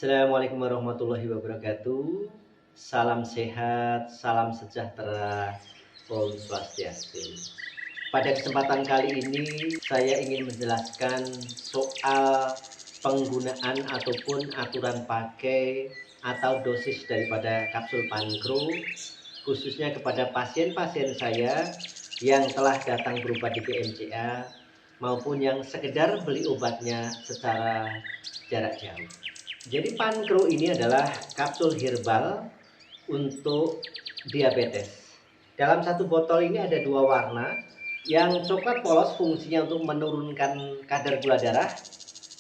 Assalamualaikum warahmatullahi wabarakatuh. Salam sehat, salam sejahtera, Om Swastiastu. Pada kesempatan kali ini saya ingin menjelaskan soal penggunaan ataupun aturan pakai atau dosis daripada kapsul Pankro, khususnya kepada pasien-pasien saya yang telah datang berobat di PMCA maupun yang sekedar beli obatnya secara jarak jauh. Jadi Pankro ini adalah kapsul herbal untuk diabetes. Dalam satu botol ini ada dua warna. Yang coklat polos fungsinya untuk menurunkan kadar gula darah.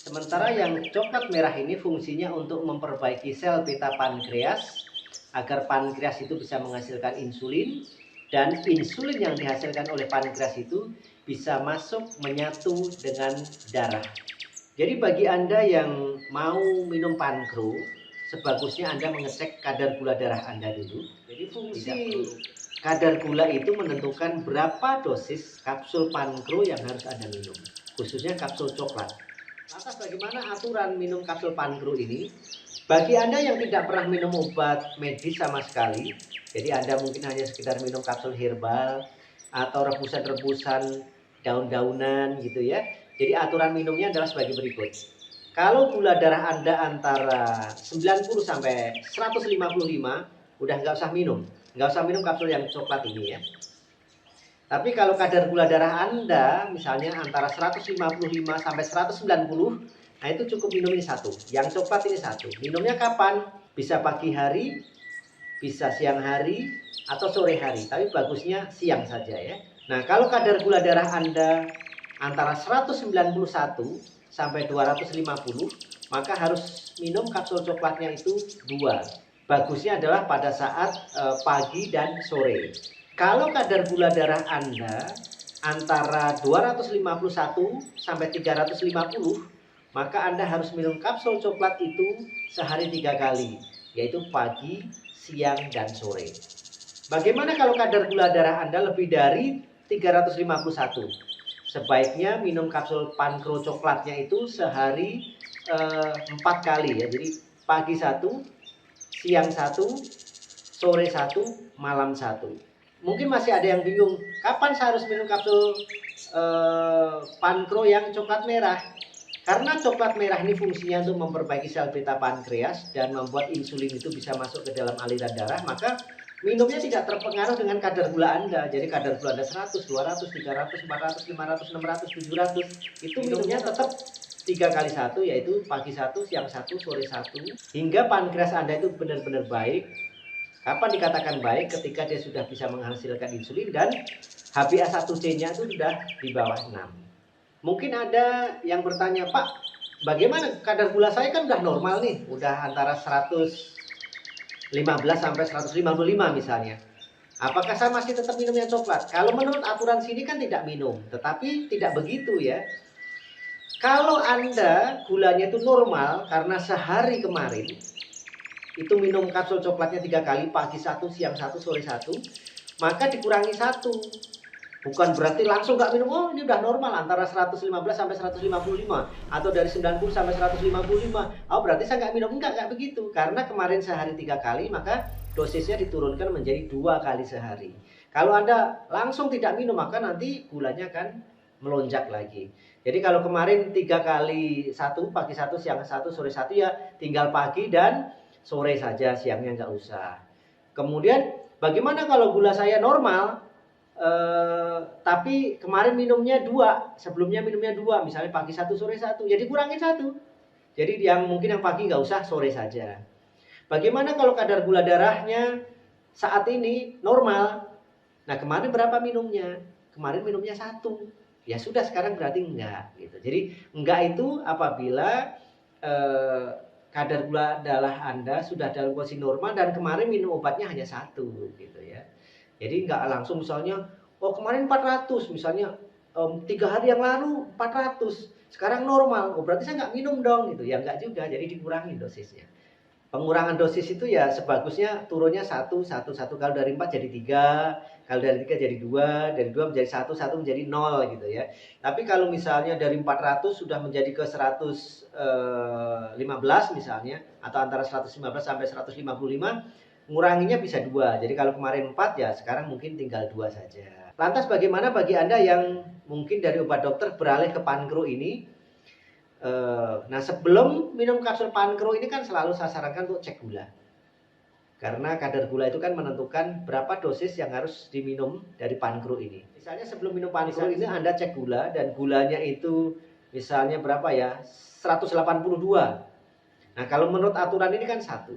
Sementara yang coklat merah ini fungsinya untuk memperbaiki sel beta pankreas agar pankreas itu bisa menghasilkan insulin, dan insulin yang dihasilkan oleh pankreas itu bisa masuk menyatu dengan darah. Jadi bagi Anda yang mau minum Pankro, sebagusnya Anda mengecek kadar gula darah Anda dulu. Jadi fungsi kadar gula itu menentukan berapa dosis kapsul Pankro yang harus Anda minum, khususnya kapsul coklat. Lantas bagaimana aturan minum kapsul Pankro ini? Bagi Anda yang tidak pernah minum obat medis sama sekali, jadi Anda mungkin hanya sekedar minum kapsul herbal atau rebusan-rebusan daun-daunan gitu ya. Jadi aturan minumnya adalah sebagai berikut. Kalau gula darah Anda antara 90 sampai 155, udah nggak usah minum. Nggak usah minum kapsul yang coklat ini ya. Tapi kalau kadar gula darah Anda misalnya antara 155 sampai 190, nah itu cukup minum ini satu. Yang coklat ini satu. Minumnya kapan? Bisa pagi hari, bisa siang hari, atau sore hari. Tapi bagusnya siang saja ya. Nah, kalau kadar gula darah Anda antara 191 sampai 250, maka harus minum kapsul coklatnya itu dua. Bagusnya adalah pada saat pagi dan sore. Kalau kadar gula darah Anda antara 251 sampai 350, maka Anda harus minum kapsul coklat itu sehari 3 kali, yaitu pagi, siang, dan sore. Bagaimana kalau kadar gula darah Anda lebih dari 351? Sebaiknya minum kapsul Pankro coklatnya itu sehari 4 kali ya. Jadi pagi 1, siang 1, sore 1, malam 1. Mungkin masih ada yang bingung, kapan saya harus minum kapsul Pankro yang coklat merah? Karena coklat merah ini fungsinya untuk memperbaiki sel beta pankreas dan membuat insulin itu bisa masuk ke dalam aliran darah, maka minumnya tidak terpengaruh dengan kadar gula Anda. Jadi kadar gula Anda 100, 200, 300, 400, 500, 600, 700, itu minumnya tetap 3 kali 1, yaitu pagi 1, siang 1, sore 1, hingga pankreas Anda itu benar-benar baik. Kapan dikatakan baik? Ketika dia sudah bisa menghasilkan insulin dan HbA1c-nya itu sudah di bawah 6. Mungkin ada yang bertanya, Pak, bagaimana kadar gula saya kan udah normal nih, udah antara 115 sampai 155 misalnya. Apakah saya masih tetap minumnya coklat? Kalau menurut aturan sini kan tidak minum, tetapi tidak begitu ya. Kalau Anda gulanya itu normal karena sehari kemarin itu minum kapsul coklatnya 3 kali, pagi 1, siang 1, sore 1, maka dikurangi 1. Bukan berarti langsung nggak minum, oh ini udah normal antara 115 sampai 155, atau dari 90 sampai 155, oh berarti saya nggak minum. Nggak begitu. Karena kemarin sehari 3 kali, maka dosisnya diturunkan menjadi 2 kali sehari. Kalau Anda langsung tidak minum, maka nanti gulanya akan melonjak lagi. Jadi kalau kemarin 3 kali 1, pagi 1, siang 1, sore 1, ya tinggal pagi dan sore saja, siangnya nggak usah. Kemudian bagaimana kalau gula saya normal? Tapi kemarin minumnya 2, sebelumnya minumnya 2, misalnya pagi 1, sore 1, jadi kurangin 1. Jadi yang mungkin yang pagi nggak usah, sore saja. Bagaimana kalau kadar gula darahnya saat ini normal? Nah kemarin berapa minumnya? Kemarin minumnya 1. Ya sudah, sekarang berarti enggak gitu. Jadi enggak itu apabila kadar gula darah Anda sudah dalam kondisi normal dan kemarin minum obatnya hanya 1 gitu ya. Jadi nggak langsung misalnya, oh kemarin 400 misalnya, 3 hari yang lalu 400, sekarang normal, oh berarti saya nggak minum dong gitu. Ya nggak juga, jadi dikurangi dosisnya. Pengurangan dosis itu ya sebagusnya turunnya 1, 1, 1. Kalau dari 4 jadi 3, kalau dari 3 jadi 2, dari 2 menjadi 1, 1 menjadi 0 gitu ya. Tapi kalau misalnya dari 400 sudah menjadi ke 115 misalnya, atau antara 115 sampai 155, nguranginya bisa 2. Jadi kalau kemarin 4 ya sekarang mungkin tinggal 2 saja. Lantas bagaimana bagi Anda yang mungkin dari obat dokter beralih ke Pankro ini? Nah, sebelum minum kapsul Pankro ini kan selalu saya sarankan untuk cek gula. Karena kadar gula itu kan menentukan berapa dosis yang harus diminum dari Pankro ini. Misalnya sebelum minum Pankro ini Anda cek gula dan gulanya itu misalnya berapa ya? 182. Nah, kalau menurut aturan ini kan 1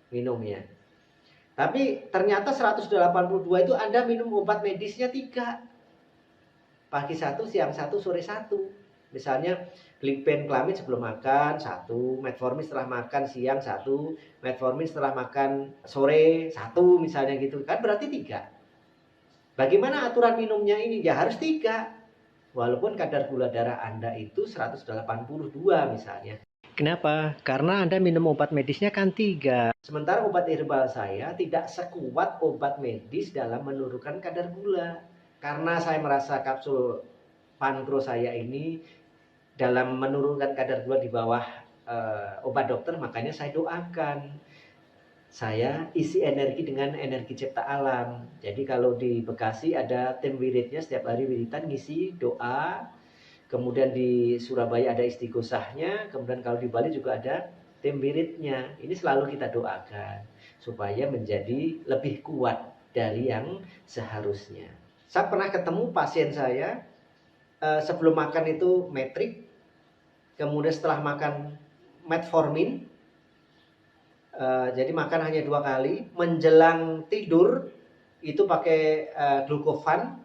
minumnya. Tapi ternyata 182 itu Anda minum obat medisnya 3. Pagi 1, siang 1, sore 1. Misalnya Glibenclamid sebelum makan 1, Metformin setelah makan siang 1, Metformin setelah makan sore 1 misalnya gitu. Kan berarti 3. Bagaimana aturan minumnya ini? Ya harus 3. Walaupun kadar gula darah Anda itu 182 misalnya. Kenapa? Karena Anda minum obat medisnya kan 3. Sementara obat herbal saya tidak sekuat obat medis dalam menurunkan kadar gula. Karena saya merasa kapsul Pankro saya ini dalam menurunkan kadar gula di bawah obat dokter, makanya saya doakan. Saya isi energi dengan energi cipta alam. Jadi kalau di Bekasi ada tim wiridnya, setiap hari wiridan ngisi doa. Kemudian di Surabaya ada istighosahnya. Kemudian kalau di Bali juga ada tim wiridnya. Ini selalu kita doakan supaya menjadi lebih kuat dari yang seharusnya. Saya pernah ketemu pasien saya sebelum makan itu metrik, kemudian setelah makan metformin, jadi makan hanya 2 kali, menjelang tidur itu pakai glukovan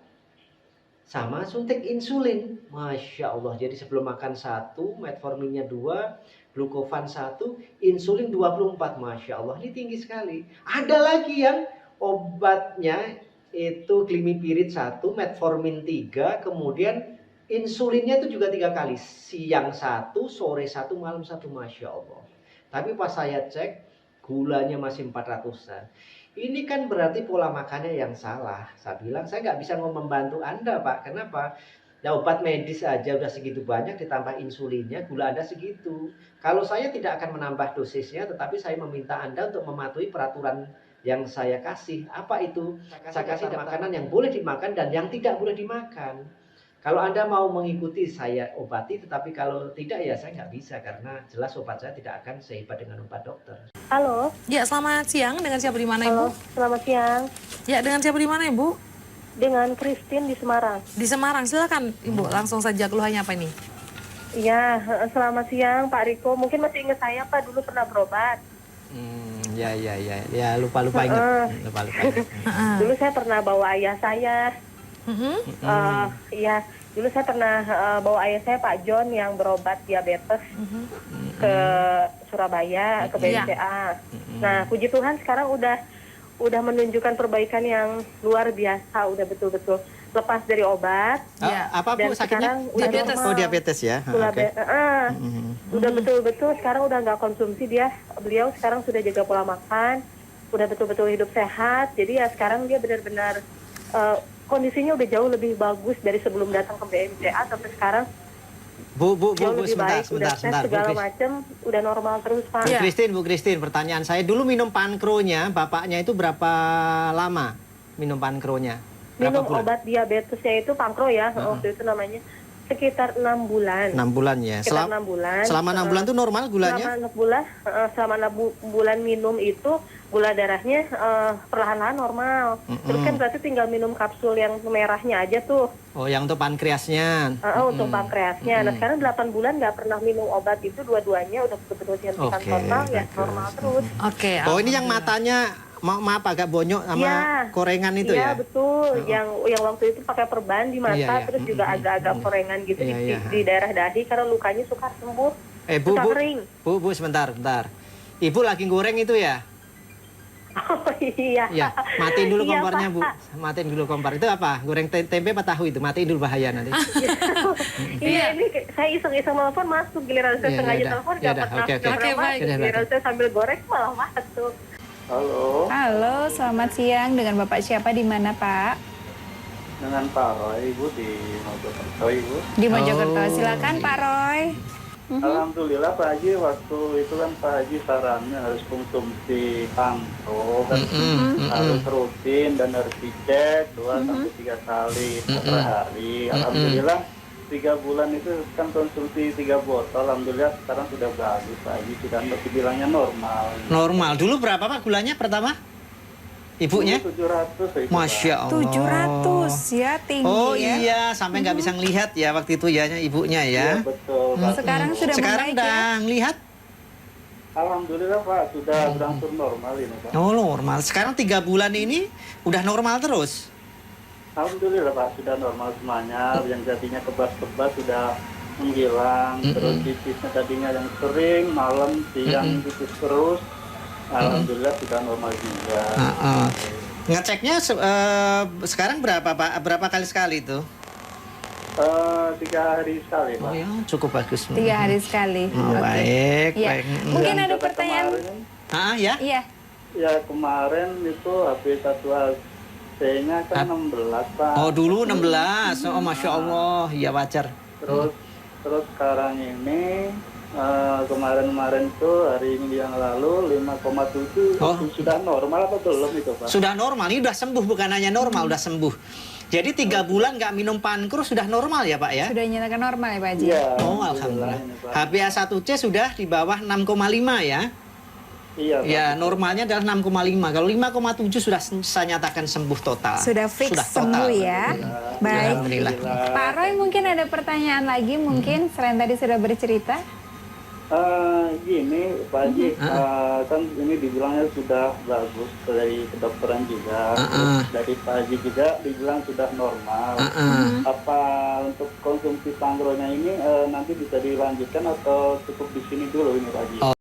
sama suntik insulin. Masya Allah, jadi sebelum makan 1, metforminnya 2, glukovan 1, insulin 24. Masya Allah, ini tinggi sekali. Ada lagi yang obatnya itu Glimepiride 1, metformin 3, kemudian insulinnya itu juga 3 kali, siang 1, sore 1, malam 1, Masya Allah. Tapi pas saya cek, gulanya masih 400-an. Ini kan berarti pola makannya yang salah. Saya bilang, saya nggak bisa membantu Anda, Pak. Kenapa? Ya obat medis aja udah segitu banyak, ditambah insulinnya, gula Anda segitu. Kalau saya tidak akan menambah dosisnya, tetapi saya meminta Anda untuk mematuhi peraturan yang saya kasih. Apa itu? Saya kasih makanan yang boleh dimakan dan yang tidak boleh dimakan. Kalau Anda mau mengikuti saya obati, tetapi kalau tidak ya saya nggak bisa, karena jelas obat saya tidak akan sehebat dengan obat dokter. Halo. Ya, selamat siang. Dengan siapa di mana, Halo, Ibu? selamat siang. Ya, dengan siapa di mana, Ibu? Dengan Christine di Semarang. Di Semarang. Silakan, Ibu. Langsung saja, keluhannya apa ini? Iya, selamat siang Pak Riko. Mungkin masih ingat saya Pak, dulu pernah berobat. Ya lupa ingat. Lupa ingat. Dulu saya pernah bawa ayah saya. Iya, dulu saya pernah bawa ayah saya Pak John yang berobat diabetes ke Surabaya, ke BCA. Nah, puji Tuhan sekarang udah menunjukkan perbaikan yang luar biasa, udah betul-betul lepas dari obat. Apa Bu sakitnya? Diabetes. Oh, diabetes ya. Udah betul-betul sekarang udah nggak konsumsi dia. Beliau sekarang sudah jaga pola makan, udah betul-betul hidup sehat. Jadi ya sekarang dia benar-benar kondisinya udah jauh lebih bagus dari sebelum datang ke BMCA sampai sekarang. Bu, Sebentar, sebentar. Segala macam udah normal terus Pak. Bu Christine, pertanyaan saya dulu, minum Pankronya, bapaknya itu berapa lama minum Pankronya? Minum obat diabetesnya itu Pankro ya, waktu itu namanya sekitar 6 bulan. 6 bulan ya. Sekitar 6 bulan. Selama 6 bulan itu normal gulanya? Selama 6 bulan minum itu gula darahnya perlahan-lahan normal. Terus kan berarti tinggal minum kapsul yang merahnya aja tuh. Oh, yang untuk pankreasnya. Untuk pankreasnya. Nah, sekarang 8 bulan nggak pernah minum obat itu, dua-duanya udah betul-betul dihentikan total, ya normal terus. Oh, ini yang matanya maaf agak bonyok sama korengan itu ya? Iya, betul. Yang waktu itu pakai perban di mata, terus juga agak-agak korengan gitu di daerah dahi karena lukanya suka sembuh. Bu, sebentar. Ibu lagi goreng itu ya? Oh iya. Ya, matiin dulu kompornya Bu. Matiin dulu kompor. Itu apa? Goreng tempe apa tahu itu? Matiin dulu, bahaya nanti. Iya, ini saya iseng-iseng telepon masuk, giliran saya Iya, sengaja yaudah. telepon Yaudah, dapat oke, oke. Oke, baik. Yaudah, giliran saya sambil goreng malah masuk. Halo, Halo, selamat siang. Dengan Bapak siapa di mana, Pak? dengan Pak Roy, Ibu di Mojokerto, Ibu. Di Mojokerto. Oh. Silakan, Pak Roy. Alhamdulillah Pak Haji, waktu itu kan Pak Haji sarannya harus konsumsi pantau, kan harus rutin dan harus dicek 2 sampai 3 kali per hari. Alhamdulillah 3 bulan itu kan konsumsi 3 botol, alhamdulillah sekarang sudah bagus Pak Haji, sudah bilangnya normal. Normal. Dulu berapa Pak gulanya pertama? Ibunya? 700 itu, Masya Pak. Allah. 700 ya, tinggi Oh ya. iya, sampai nggak bisa ngelihat ya waktu itu ya ibunya Iya ya. betul Pak. Sekarang sudah Sekarang membaik udah ya? ngelihat? Alhamdulillah Pak, sudah berangsur normal ini Pak. Oh normal. Sekarang 3 bulan ini udah normal terus. Alhamdulillah Pak, sudah normal semuanya. Yang jadinya kebas-kebas sudah menghilang. Terus tipisnya tadinya yang sering, malam, siang tipis terus. Alhamdulillah sudah normal juga. Ngeceknya sekarang berapa Pak? Berapa kali sekali itu? 3 hari sekali Pak. Oh ya, cukup bagus. 3 hari sekali. Oh, Oke. baik, Ya. baik. Mungkin Dan ada kata pertanyaan. kemarin, Ah ya? Iya. ya kemarin itu HP1AC-nya kan 16 Pak. Oh dulu 16. Oh Masya Allah, ya wajar. Terus sekarang ini kemarin tuh hari ini yang lalu 5,7 Oh. sudah normal apa belum itu Pak? Sudah normal, ini udah sembuh, bukan hanya normal, udah sembuh. Jadi 3 bulan nggak minum pankur sudah normal ya Pak ya? Sudah dinyatakan normal ya, Pak Haji? Iya. Oh alhamdulillah. ini, Pak. HbA1c sudah di bawah 6,5 ya? Iya Pak. Ya normalnya adalah 6,5. Kalau 5,7 sudah saya nyatakan sembuh total. Sudah fix Sudah sembuh total. ya. Baik. Alhamdulillah. Pak Roy mungkin ada pertanyaan lagi mungkin selain tadi sudah bercerita? Gini Pak Haji, kan ini dibilangnya sudah bagus dari kedokteran juga, terus dari Pak Haji juga dibilang sudah normal. Apa untuk konsumsi pangronya ini nanti bisa dilanjutkan atau cukup di sini dulu ini Pak Haji?